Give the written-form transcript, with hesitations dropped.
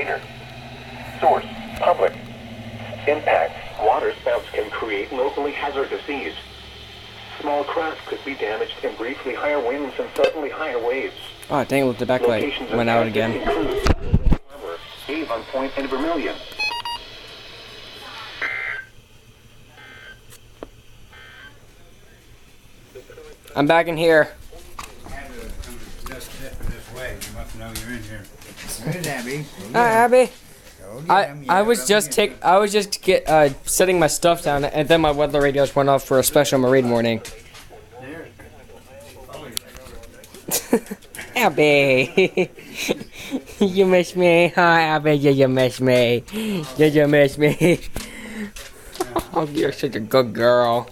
later. Source, public. Impact, water spouts can create locally hazardous seas. Small craft could be damaged in briefly higher winds and suddenly higher waves. Oh, dang it, the backlight went out again. Harbor, Avon Point, and Vermilion. I'm back in here. Just this way. You must know you're in here. There's Abby. Hi, Abby. I was just setting my stuff down, and then my weather radios went off for a special marine warning. Abby, you miss me? Hi, Abby. Yeah, you miss me. Yeah, you miss me. Oh, you're such a good girl.